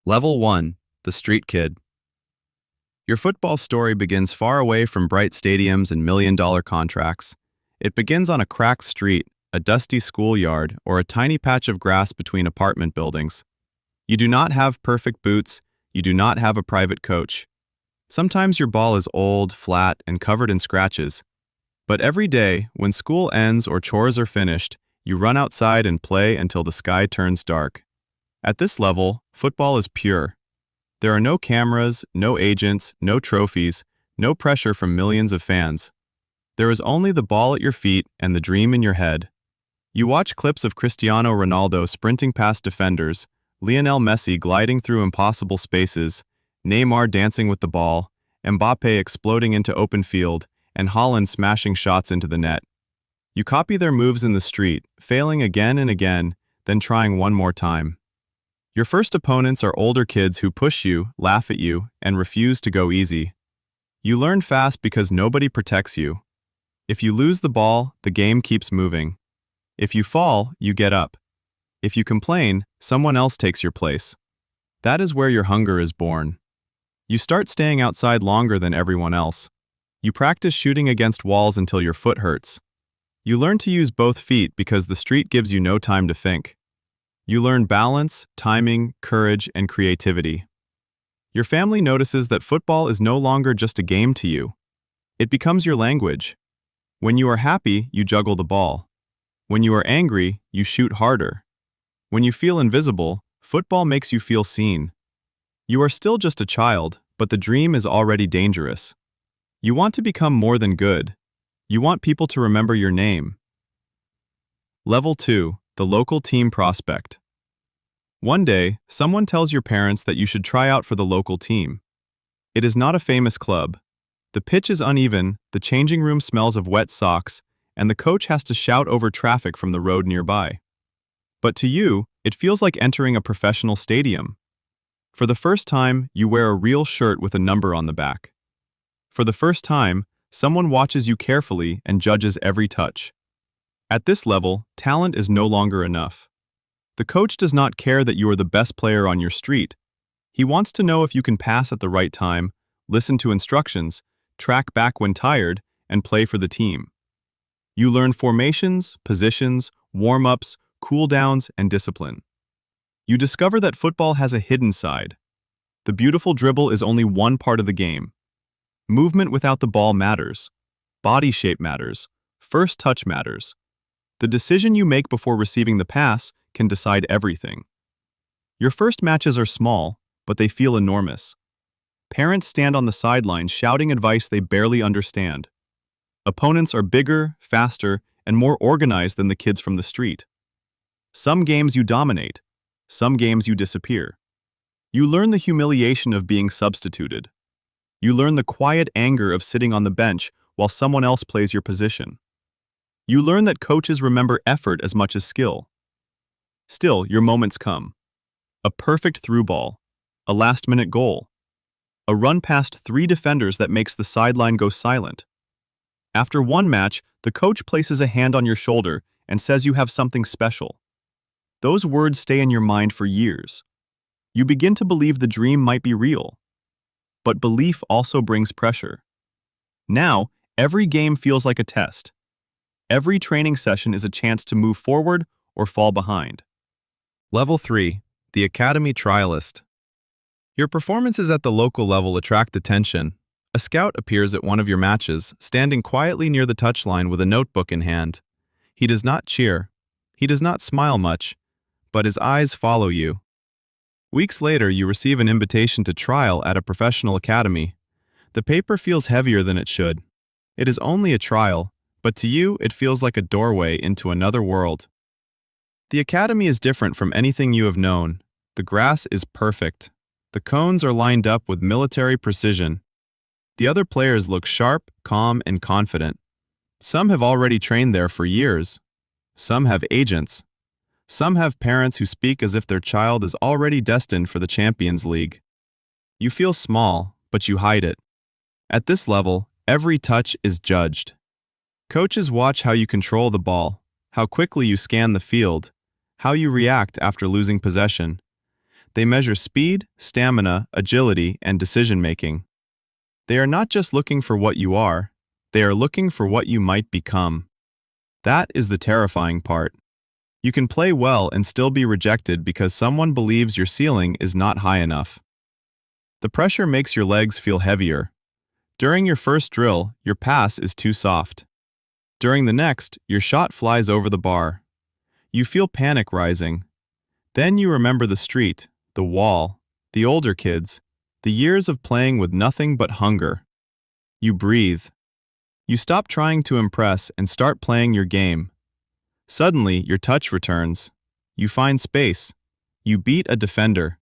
Level 1, The Street Kid. Your football story begins far away from bright stadiums and million-dollar contracts. It begins on a cracked street, a dusty schoolyard, or a tiny patch of grass between apartment buildings. You do not have perfect boots, you do not have a private coach. Sometimes your ball is old, flat, and covered in scratches. But every day, when school ends or chores are finished, you run outside and play until the sky turns dark. At this level, football is pure. There are no cameras, no agents, no trophies, no pressure from millions of fans. There is only the ball at your feet and the dream in your head. You watch clips of Cristiano Ronaldo sprinting past defenders, Lionel Messi gliding through impossible spaces, Neymar dancing with the ball, Mbappe exploding into open field, and Haaland smashing shots into the net. You copy their moves in the street, failing again and again, then trying one more time. Your first opponents are older kids who push you, laugh at you, and refuse to go easy. You learn fast because nobody protects you. If you lose the ball, the game keeps moving. If you fall, you get up. If you complain, someone else takes your place. That is where your hunger is born. You start staying outside longer than everyone else. You practice shooting against walls until your foot hurts. You learn to use both feet because the street gives you no time to think. You learn balance, timing, courage, and creativity. Your family notices that football is no longer just a game to you. It becomes your language. When you are happy, you juggle the ball. When you are angry, you shoot harder. When you feel invisible, football makes you feel seen. You are still just a child, but the dream is already dangerous. You want to become more than good. You want people to remember your name. Level 2, The Local Team Prospect. One day, someone tells your parents that you should try out for the local team. It is not a famous club. The pitch is uneven, the changing room smells of wet socks, and the coach has to shout over traffic from the road nearby. But to you, it feels like entering a professional stadium. For the first time, you wear a real shirt with a number on the back. For the first time, someone watches you carefully and judges every touch. At this level, talent is no longer enough. The coach does not care that you are the best player on your street. He wants to know if you can pass at the right time, listen to instructions, track back when tired, and play for the team. You learn formations, positions, warm-ups, cool-downs, and discipline. You discover that football has a hidden side. The beautiful dribble is only one part of the game. Movement without the ball matters. Body shape matters. First touch matters. The decision you make before receiving the pass can decide everything. Your first matches are small, but they feel enormous. Parents stand on the sidelines shouting advice they barely understand. Opponents are bigger, faster, and more organized than the kids from the street. Some games you dominate. Some games you disappear. You learn the humiliation of being substituted. You learn the quiet anger of sitting on the bench while someone else plays your position. You learn that coaches remember effort as much as skill. Still, your moments come. A perfect through ball. A last-minute goal. A run past 3 defenders that makes the sideline go silent. After one match, the coach places a hand on your shoulder and says you have something special. Those words stay in your mind for years. You begin to believe the dream might be real. But belief also brings pressure. Now, every game feels like a test. Every training session is a chance to move forward or fall behind. Level 3, The Academy Trialist. Your performances at the local level attract attention. A scout appears at one of your matches, standing quietly near the touchline with a notebook in hand. He does not cheer. He does not smile much, but his eyes follow you. Weeks later, you receive an invitation to trial at a professional academy. The paper feels heavier than it should. It is only a trial, but to you, it feels like a doorway into another world. The academy is different from anything you have known. The grass is perfect. The cones are lined up with military precision. The other players look sharp, calm, and confident. Some have already trained there for years. Some have agents. Some have parents who speak as if their child is already destined for the Champions League. You feel small, but you hide it. At this level, every touch is judged. Coaches watch how you control the ball, how quickly you scan the field, how you react after losing possession. They measure speed, stamina, agility, and decision-making. They are not just looking for what you are, they are looking for what you might become. That is the terrifying part. You can play well and still be rejected because someone believes your ceiling is not high enough. The pressure makes your legs feel heavier. During your first drill, your pass is too soft. During the next, your shot flies over the bar. You feel panic rising. Then you remember the street, the wall, the older kids, the years of playing with nothing but hunger. You breathe. You stop trying to impress and start playing your game. Suddenly, your touch returns. You find space. You beat a defender.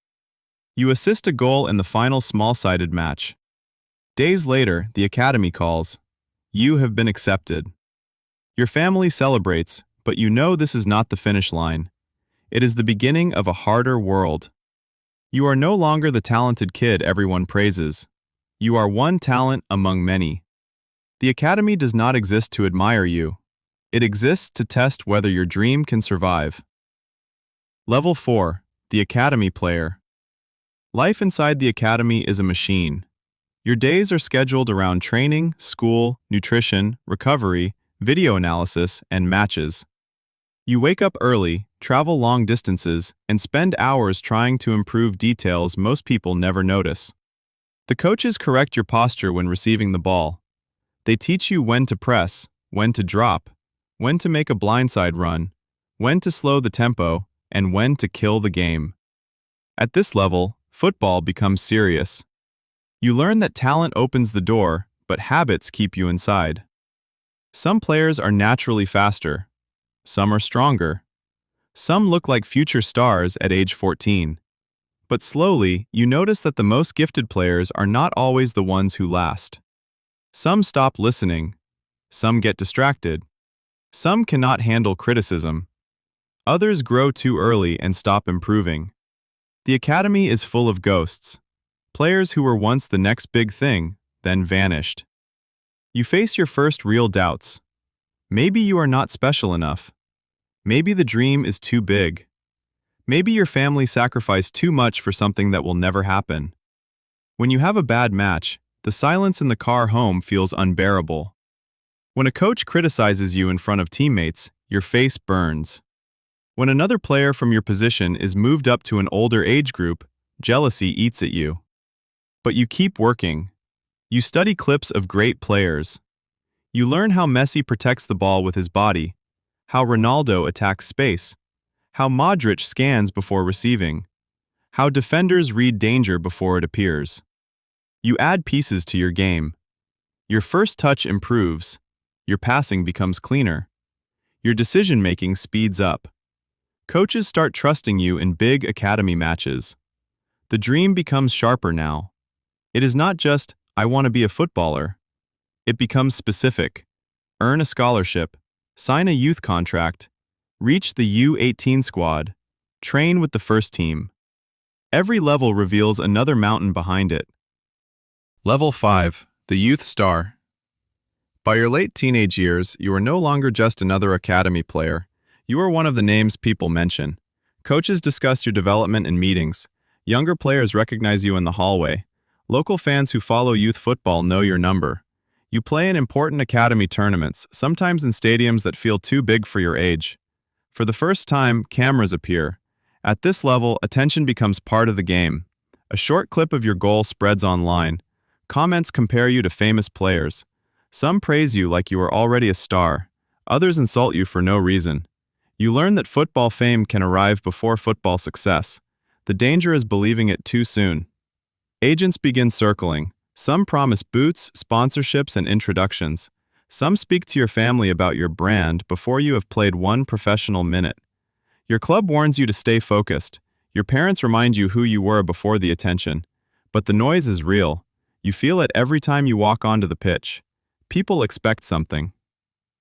You assist a goal in the final small-sided match. Days later, the academy calls. You have been accepted. Your family celebrates, but you know this is not the finish line. It is the beginning of a harder world. You are no longer the talented kid everyone praises. You are one talent among many. The academy does not exist to admire you. It exists to test whether your dream can survive. Level 4. The Academy Player. Life inside the academy is a machine. Your days are scheduled around training, school, nutrition, recovery, video analysis, and matches. You wake up early, travel long distances, and spend hours trying to improve details most people never notice. The coaches correct your posture when receiving the ball. They teach you when to press, when to drop, when to make a blindside run, when to slow the tempo, and when to kill the game. At this level, football becomes serious. You learn that talent opens the door, but habits keep you inside. Some players are naturally faster. Some are stronger. Some look like future stars at age 14. But slowly, you notice that the most gifted players are not always the ones who last. Some stop listening. Some get distracted. Some cannot handle criticism. Others grow too early and stop improving. The academy is full of ghosts. Players who were once the next big thing, then vanished. You face your first real doubts. Maybe you are not special enough. Maybe the dream is too big. Maybe your family sacrificed too much for something that will never happen. When you have a bad match, the silence in the car home feels unbearable. When a coach criticizes you in front of teammates, your face burns. When another player from your position is moved up to an older age group, jealousy eats at you. But you keep working. You study clips of great players. You learn how Messi protects the ball with his body, how Ronaldo attacks space, how Modric scans before receiving, how defenders read danger before it appears. You add pieces to your game. Your first touch improves. Your passing becomes cleaner. Your decision-making speeds up. Coaches start trusting you in big academy matches. The dream becomes sharper now. It is not just, I want to be a footballer. It becomes specific. Earn a scholarship, sign a youth contract, reach the U18 squad, train with the first team. Every level reveals another mountain behind it. Level 5. The Youth Star. By your late teenage years, you are no longer just another academy player. You are one of the names people mention. Coaches discuss your development in meetings. Younger players recognize you in the hallway. Local fans who follow youth football know your number. You play in important academy tournaments, sometimes in stadiums that feel too big for your age. For the first time, cameras appear. At this level, attention becomes part of the game. A short clip of your goal spreads online. Comments compare you to famous players. Some praise you like you are already a star. Others insult you for no reason. You learn that football fame can arrive before football success. The danger is believing it too soon. Agents begin circling. Some promise boots, sponsorships, and introductions. Some speak to your family about your brand before you have played one professional minute. Your club warns you to stay focused. Your parents remind you who you were before the attention. But the noise is real. You feel it every time you walk onto the pitch. People expect something.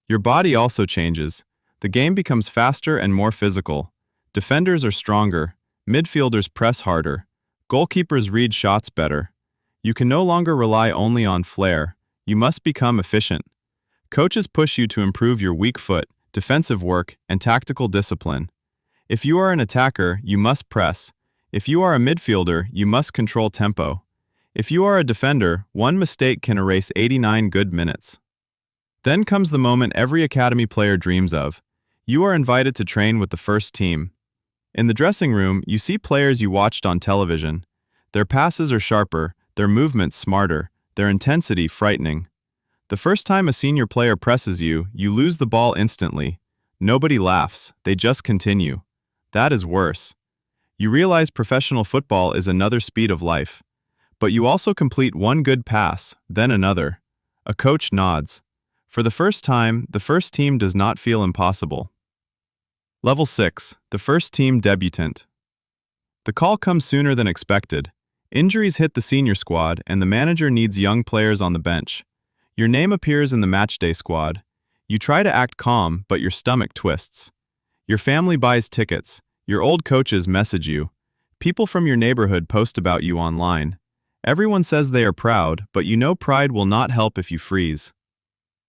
Your body also changes. The game becomes faster and more physical. Defenders are stronger. Midfielders press harder. Goalkeepers read shots better. You can no longer rely only on flair. You must become efficient. Coaches push you to improve your weak foot, defensive work, and tactical discipline. If you are an attacker, you must press. If you are a midfielder, you must control tempo. If you are a defender, one mistake can erase 89 good minutes. Then comes the moment every academy player dreams of. You are invited to train with the first team. In the dressing room, you see players you watched on television. Their passes are sharper, their movements smarter, their intensity frightening. The first time a senior player presses you, you lose the ball instantly. Nobody laughs, they just continue. That is worse. You realize professional football is another speed of life. But you also complete one good pass, then another. A coach nods. For the first time, the first team does not feel impossible. Level 6, the first team debutant. The call comes sooner than expected. Injuries hit the senior squad, and the manager needs young players on the bench. Your name appears in the matchday squad. You try to act calm, but your stomach twists. Your family buys tickets. Your old coaches message you. People from your neighborhood post about you online. Everyone says they are proud, but you know pride will not help if you freeze.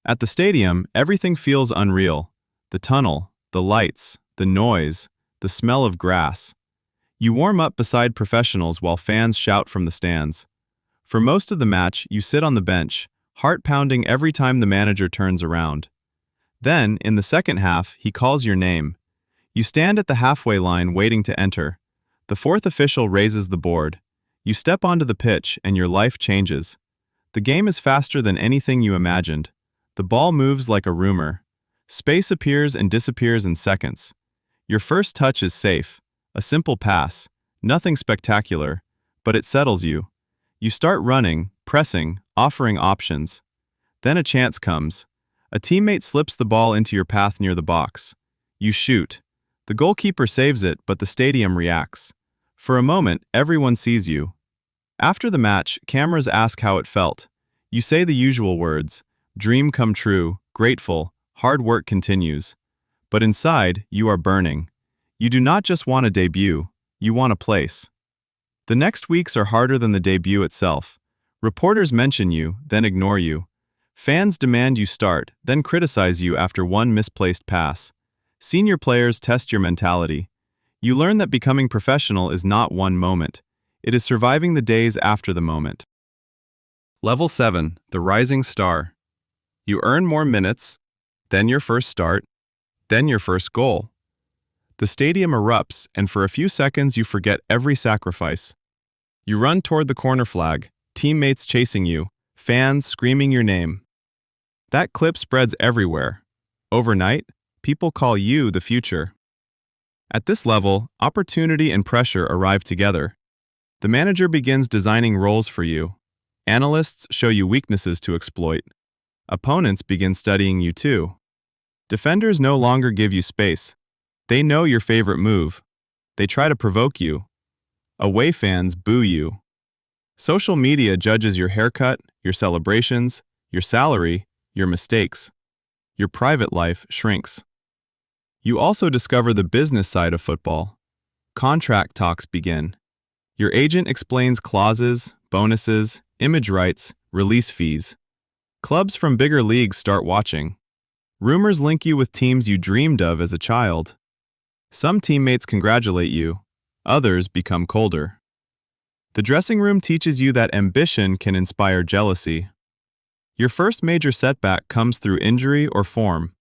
At the stadium, everything feels unreal. The tunnel, the lights, the noise, the smell of grass. You warm up beside professionals while fans shout from the stands. For most of the match, you sit on the bench, heart pounding every time the manager turns around. Then, in the second half, he calls your name. You stand at the halfway line waiting to enter. The fourth official raises the board. You step onto the pitch and your life changes. The game is faster than anything you imagined. The ball moves like a rumor. Space appears and disappears in seconds. Your first touch is safe. A simple pass. Nothing spectacular. But it settles you. You start running, pressing, offering options. Then a chance comes. A teammate slips the ball into your path near the box. You shoot. The goalkeeper saves it, but the stadium reacts. For a moment, everyone sees you. After the match, cameras ask how it felt. You say the usual words, dream come true, grateful, hard work continues. But inside, you are burning. You do not just want a debut, you want a place. The next weeks are harder than the debut itself. Reporters mention you, then ignore you. Fans demand you start, then criticize you after one misplaced pass. Senior players test your mentality. You learn that becoming professional is not one moment. It is surviving the days after the moment. Level 7, the rising star. You earn more minutes, then your first start, then your first goal. The stadium erupts, and for a few seconds you forget every sacrifice. You run toward the corner flag, teammates chasing you, fans screaming your name. That clip spreads everywhere. Overnight, people call you the future. At this level, opportunity and pressure arrive together. The manager begins designing roles for you. Analysts show you weaknesses to exploit. Opponents begin studying you too. Defenders no longer give you space. They know your favorite move. They try to provoke you. Away fans boo you. Social media judges your haircut, your celebrations, your salary, your mistakes. Your private life shrinks. You also discover the business side of football. Contract talks begin. Your agent explains clauses, bonuses, image rights, release fees. Clubs from bigger leagues start watching. Rumors link you with teams you dreamed of as a child. Some teammates congratulate you. Others become colder. The dressing room teaches you that ambition can inspire jealousy. Your first major setback comes through injury or form.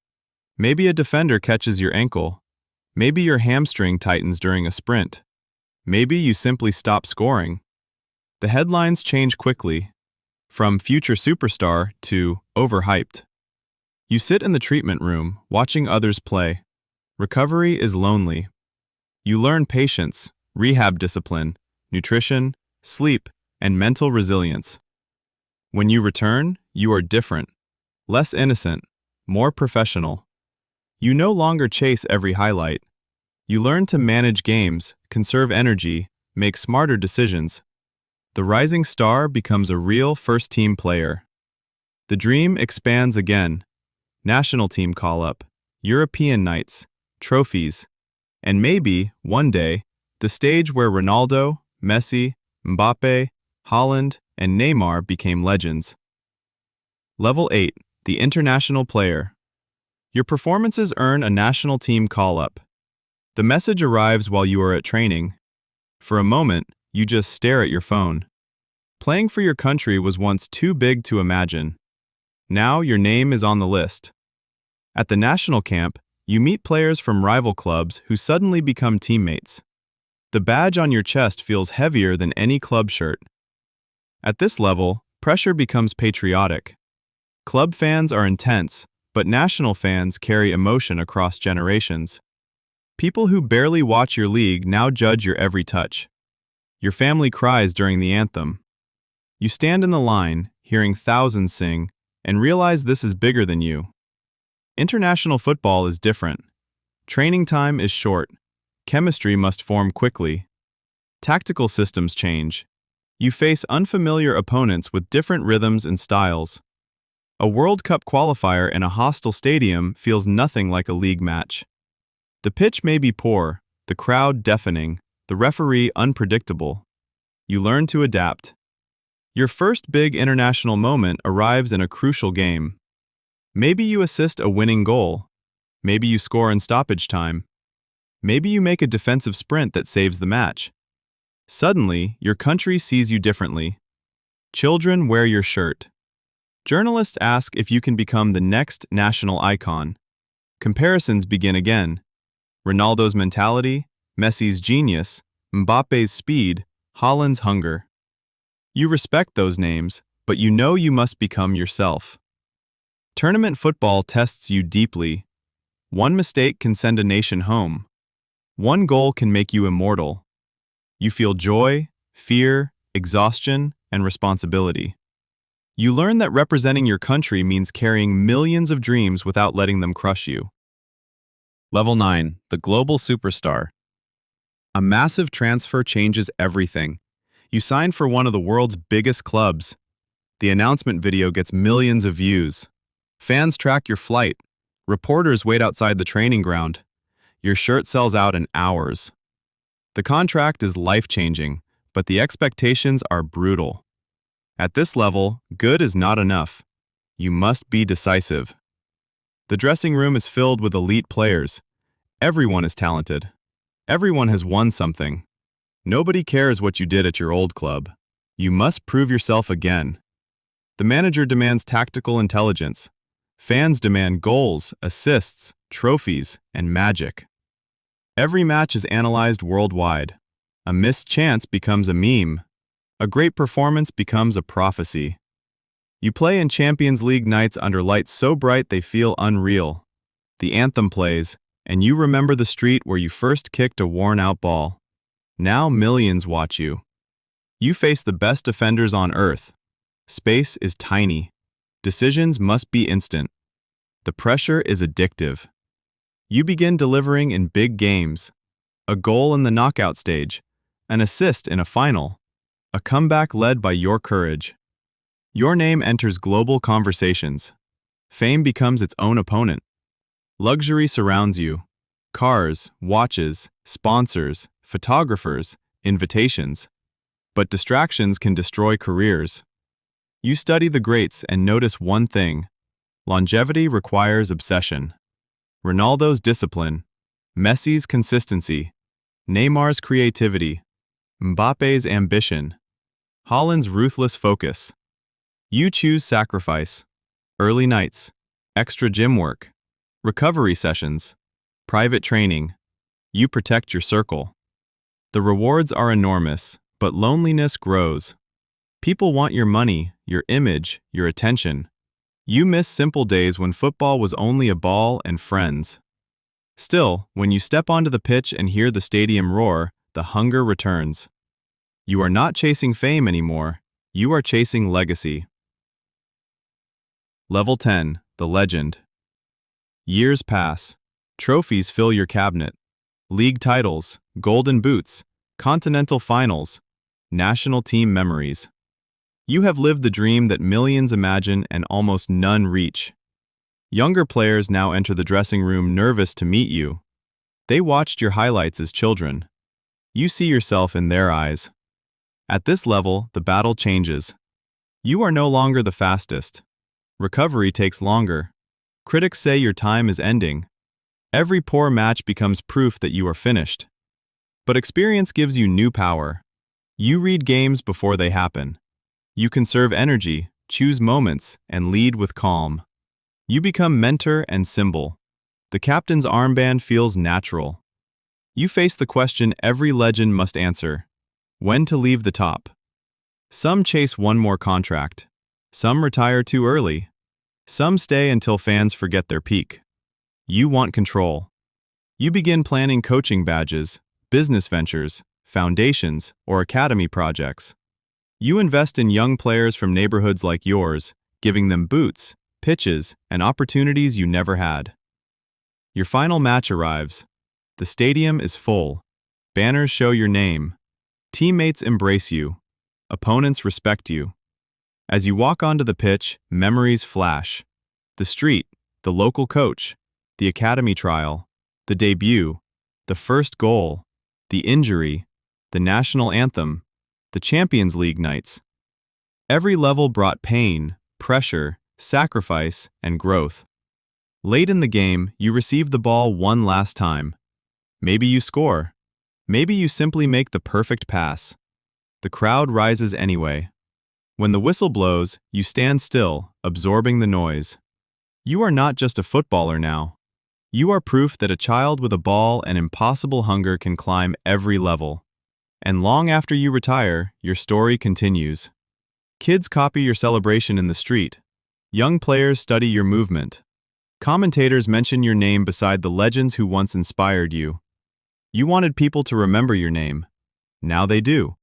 Maybe a defender catches your ankle. Maybe your hamstring tightens during a sprint. Maybe you simply stop scoring. The headlines change quickly, from future superstar to overhyped. You sit in the treatment room, watching others play. Recovery is lonely. You learn patience, rehab discipline, nutrition, sleep, and mental resilience. When you return, you are different, less innocent, more professional. You no longer chase every highlight. You learn to manage games, conserve energy, make smarter decisions. The rising star becomes a real first-team player. The dream expands again. National team call-up, European nights, trophies, and maybe, one day, the stage where Ronaldo, Messi, Mbappe, Haaland, and Neymar became legends. Level 8, the international player. Your performances earn a national team call-up. The message arrives while you are at training. For a moment, you just stare at your phone. Playing for your country was once too big to imagine. Now your name is on the list. At the national camp, you meet players from rival clubs who suddenly become teammates. The badge on your chest feels heavier than any club shirt. At this level, pressure becomes patriotic. Club fans are intense, but national fans carry emotion across generations. People who barely watch your league now judge your every touch. Your family cries during the anthem. You stand in the line, hearing thousands sing, and realize this is bigger than you. International football is different. Training time is short. Chemistry must form quickly. Tactical systems change. You face unfamiliar opponents with different rhythms and styles. A World Cup qualifier in a hostile stadium feels nothing like a league match. The pitch may be poor, the crowd deafening, the referee unpredictable. You learn to adapt. Your first big international moment arrives in a crucial game. Maybe you assist a winning goal. Maybe you score in stoppage time. Maybe you make a defensive sprint that saves the match. Suddenly, your country sees you differently. Children wear your shirt. Journalists ask if you can become the next national icon. Comparisons begin again. Ronaldo's mentality, Messi's genius, Mbappe's speed, Haaland's hunger. You respect those names, but you know you must become yourself. Tournament football tests you deeply. One mistake can send a nation home. One goal can make you immortal. You feel joy, fear, exhaustion, and responsibility. You learn that representing your country means carrying millions of dreams without letting them crush you. Level 9, the global superstar. A massive transfer changes everything. You sign for one of the world's biggest clubs. The announcement video gets millions of views. Fans track your flight. Reporters wait outside the training ground. Your shirt sells out in hours. The contract is life-changing, but the expectations are brutal. At this level, good is not enough. You must be decisive. The dressing room is filled with elite players. Everyone is talented. Everyone has won something. Nobody cares what you did at your old club. You must prove yourself again. The manager demands tactical intelligence. Fans demand goals, assists, trophies, and magic. Every match is analyzed worldwide. A missed chance becomes a meme. A great performance becomes a prophecy. You play in Champions League nights under lights so bright they feel unreal. The anthem plays, and you remember the street where you first kicked a worn-out ball. Now millions watch you. You face the best defenders on earth. Space is tiny. Decisions must be instant. The pressure is addictive. You begin delivering in big games. A goal in the knockout stage, an assist in a final, a comeback led by your courage. Your name enters global conversations. Fame becomes its own opponent. Luxury surrounds you. Cars, watches, sponsors, photographers, invitations. But distractions can destroy careers. You study the greats and notice one thing. Longevity requires obsession. Ronaldo's discipline, Messi's consistency, Neymar's creativity, Mbappe's ambition, Haaland's ruthless focus. You choose sacrifice, early nights, extra gym work, recovery sessions, private training. You protect your circle. The rewards are enormous, but loneliness grows. People want your money, your image, your attention. You miss simple days when football was only a ball and friends. Still, when you step onto the pitch and hear the stadium roar, the hunger returns. You are not chasing fame anymore. You are chasing legacy. Level 10, the legend. Years pass. Trophies fill your cabinet. League titles, golden boots, continental finals, national team memories. You have lived the dream that millions imagine and almost none reach. Younger players now enter the dressing room nervous to meet you. They watched your highlights as children. You see yourself in their eyes. At this level, the battle changes. You are no longer the fastest. Recovery takes longer. Critics say your time is ending. Every poor match becomes proof that you are finished. But experience gives you new power. You read games before they happen. You conserve energy, choose moments, and lead with calm. You become mentor and symbol. The captain's armband feels natural. You face the question every legend must answer: when to leave the top. Some chase one more contract. Some retire too early. Some stay until fans forget their peak. You want control. You begin planning coaching badges, business ventures, foundations, or academy projects. You invest in young players from neighborhoods like yours, giving them boots, pitches, and opportunities you never had. Your final match arrives. The stadium is full. Banners show your name. Teammates embrace you. Opponents respect you. As you walk onto the pitch, memories flash. The street, the local coach, the academy trial, the debut, the first goal, the injury, the national anthem, the Champions League nights. Every level brought pain, pressure, sacrifice, and growth. Late in the game, you receive the ball one last time. Maybe you score. Maybe you simply make the perfect pass. The crowd rises anyway. When the whistle blows, you stand still, absorbing the noise. You are not just a footballer now. You are proof that a child with a ball and impossible hunger can climb every level. And long after you retire, your story continues. Kids copy your celebration in the street. Young players study your movement. Commentators mention your name beside the legends who once inspired you. You wanted people to remember your name. Now they do.